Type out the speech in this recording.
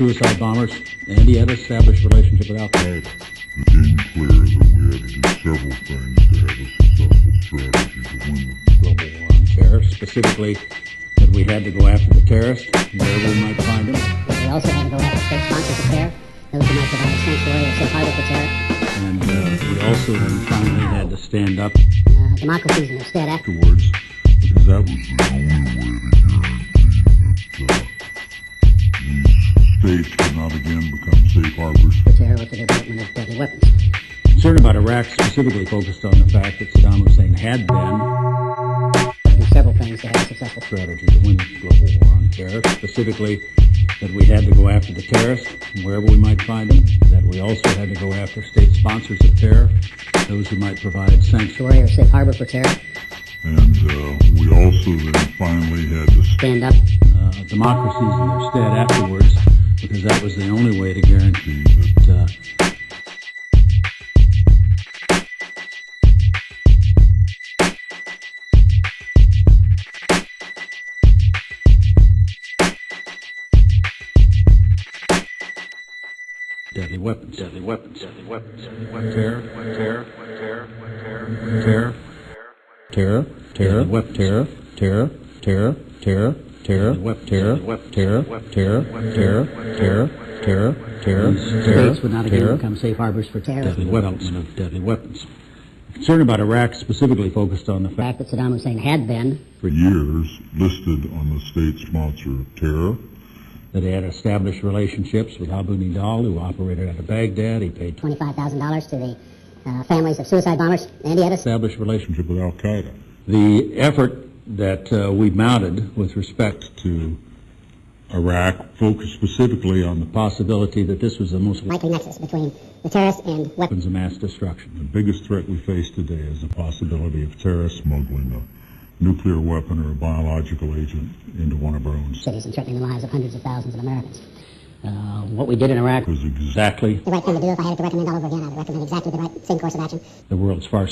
suicide bombers, and he had established a relationship with Al-Qaeda. It became clear that we had to do several things to have a successful strategy to win the global war on terror, specifically that we had to go after the terrorists, wherever we might find them. We also had to go after state sponsors of terror, those who might provide a sanctuary or safe harbor for terror. And we also then finally had to stand up democracies in their stead afterwards, because that was the only way to guarantee that these states could not again become safe harbors for terror or for the development of deadly weapons. Concern about Iraq specifically focused on the fact that Saddam Hussein had been several things to have a successful strategy to win the global war on terror, specifically that we had to go after the terrorists, wherever we might find them, that we also had to go after state sponsors of terror, those who might provide sanctuary or safe harbor for terror. And we also then finally had to stand up democracies in their stead afterwards, because that was the only way to guarantee that deadly weapons, terror, states would not again become safe harbors for terror. Deadly weapons. Concern about Iraq specifically focused on the fact that Saddam Hussein had been for years listed on the state sponsor of terror, that he had established relationships with Abu Nidal, who operated out of Baghdad. He paid $25,000 to the families of suicide bombers, and he had established a relationship with Al-Qaeda. The effort that we mounted with respect to Iraq focused specifically on the possibility that this was the most likely nexus between the terrorists and weapons of mass destruction. The biggest threat we face today is the possibility of terrorists smuggling a nuclear weapon or a biological agent into one of our own cities and threatening the lives of hundreds of thousands of Americans. What we did in Iraq was exactly the right thing to do. If I had to recommend all over again, I would recommend exactly the right same course of action. The world's far